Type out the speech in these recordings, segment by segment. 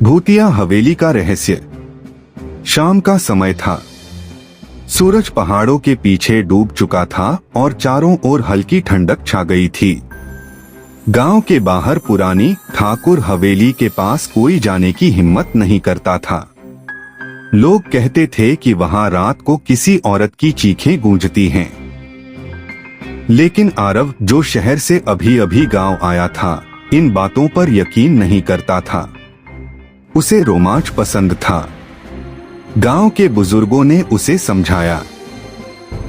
भूतिया हवेली का रहस्य। शाम का समय था। सूरज पहाड़ों के पीछे डूब चुका था और चारों ओर हल्की ठंडक छा गई थी। गांव के बाहर पुरानी ठाकुर हवेली के पास कोई जाने की हिम्मत नहीं करता था। लोग कहते थे कि वहां रात को किसी औरत की चीखें गूंजती हैं। लेकिन आरव, जो शहर से अभी अभी गांव आया था, इन बातों पर यकीन नहीं करता था। उसे रोमांच पसंद था। गांव के बुजुर्गों ने उसे समझाया,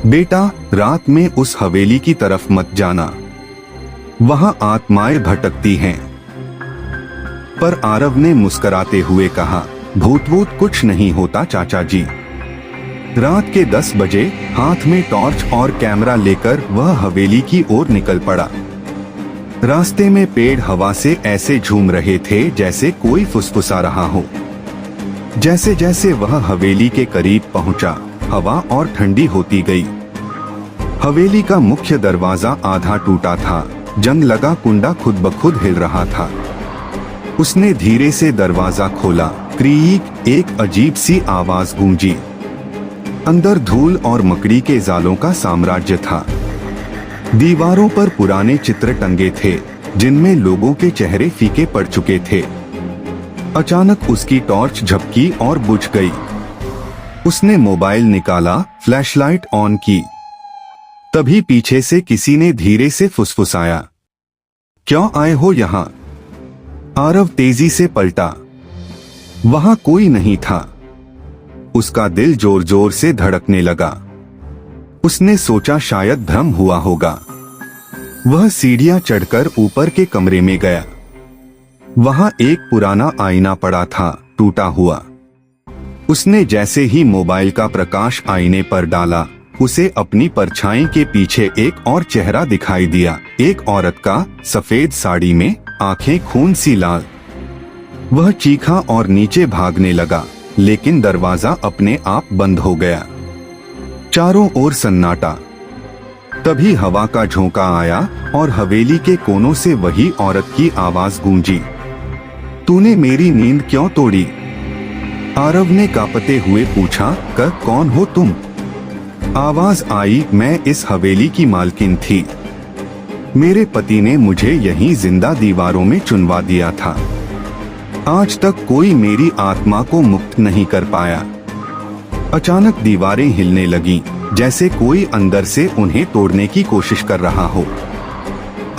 बेटा, रात में उस हवेली की तरफ मत जाना, वहां आत्माएं भटकती हैं। पर आरव ने मुस्कुराते हुए कहा, भूत कुछ नहीं होता चाचा जी। रात के 10 बजे हाथ में टॉर्च और कैमरा लेकर वह हवेली की ओर निकल पड़ा। रास्ते में पेड़ हवा से ऐसे झूम रहे थे जैसे कोई फुसफुसा रहा हो। जैसे जैसे वह हवेली के करीब पहुंचा, हवा और ठंडी होती गई। हवेली का मुख्य दरवाजा आधा टूटा था, जंग लगा कुंडा खुद ब खुद हिल रहा था। उसने धीरे से दरवाजा खोला। क्रीक, एक अजीब सी आवाज गूंजी। अंदर धूल और मकड़ी के जालों का साम्राज्य था। दीवारों पर पुराने चित्र टंगे थे, जिनमें लोगों के चेहरे फीके पड़ चुके थे। अचानक उसकी टॉर्च झपकी और बुझ गई। उसने मोबाइल निकाला, फ्लैशलाइट ऑन की। तभी पीछे से किसी ने धीरे से फुसफुसाया, क्यों आए हो यहाँ? आरव तेजी से पलटा। वहां कोई नहीं था। उसका दिल जोर जोर से धड़कने लगा। उसने सोचा शायद भ्रम हुआ होगा। वह सीढ़ियां चढ़कर ऊपर के कमरे में गया। वहां एक पुराना आईना पड़ा था, टूटा हुआ। उसने जैसे ही मोबाइल का प्रकाश आईने पर डाला, उसे अपनी परछाई के पीछे एक और चेहरा दिखाई दिया। एक औरत का, सफेद साड़ी में, आंखें खून सी लाल। वह चीखा और नीचे भागने लगा, लेकिन दरवाजा अपने आप बंद हो गया। चारों ओर सन्नाटा। तभी हवा का झोंका आया और हवेली के कोनों से वही औरत की आवाज गूंजी, तूने मेरी नींद क्यों तोड़ी? आरव ने कांपते हुए पूछा, कौन हो तुम? आवाज आई, मैं इस हवेली की मालकिन थी। मेरे पति ने मुझे यहीं जिंदा दीवारों में चुनवा दिया था। आज तक कोई मेरी आत्मा को मुक्त नहीं कर पाया। अचानक दीवारें हिलने लगीं, जैसे कोई अंदर से उन्हें तोड़ने की कोशिश कर रहा हो।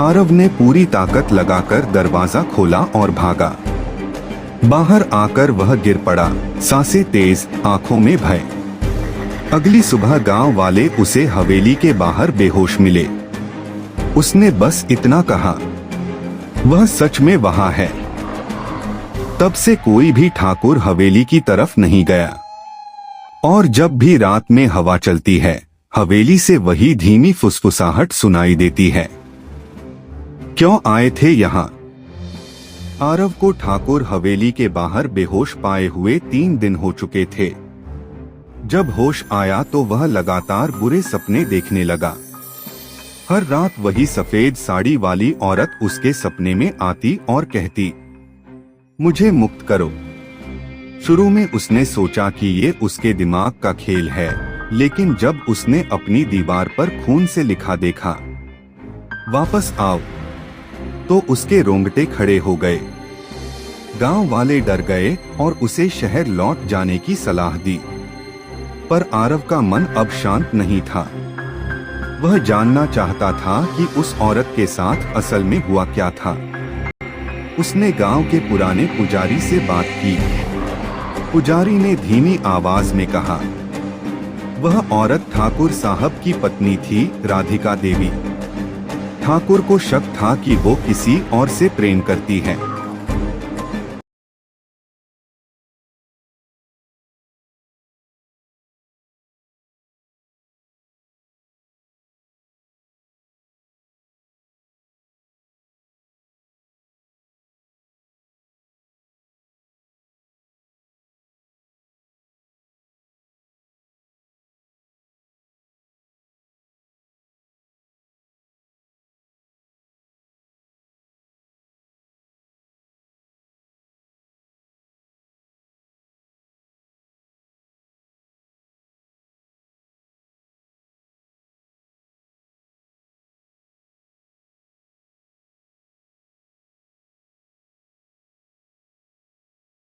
आरव ने पूरी ताकत लगाकर दरवाजा खोला और भागा। बाहर आकर वह गिर पड़ा, सांसें तेज, आंखों में भय। अगली सुबह गांव वाले उसे हवेली के बाहर बेहोश मिले। उसने बस इतना कहा, वह सच में वहां है। तब से कोई भी ठाकुर हवेली की तरफ नहीं गया। और जब भी रात में हवा चलती है, हवेली से वही धीमी फुसफुसाहट सुनाई देती है। क्यों आए थे यहाँ? आरव को ठाकुर हवेली के बाहर बेहोश पाए हुए 3 दिन हो चुके थे। जब होश आया तो वह लगातार बुरे सपने देखने लगा। हर रात वही सफेद साड़ी वाली औरत उसके सपने में आती और कहती, मुझे मुक्त करो। शुरू में उसने सोचा कि ये उसके दिमाग का खेल है, लेकिन जब उसने अपनी दीवार पर खून से लिखा देखा, वापस आओ, तो उसके रोंगटे खड़े हो गए। गांव वाले डर गए और उसे शहर लौट जाने की सलाह दी। पर आरव का मन अब शांत नहीं था। वह जानना चाहता था कि उस औरत के साथ असल में हुआ क्या था। उसने गांव के पुराने पुजारी से बात की। पुजारी ने धीमी आवाज में कहा, वह औरत ठाकुर साहब की पत्नी थी, राधिका देवी। ठाकुर को शक था कि वो किसी और से प्रेम करती है।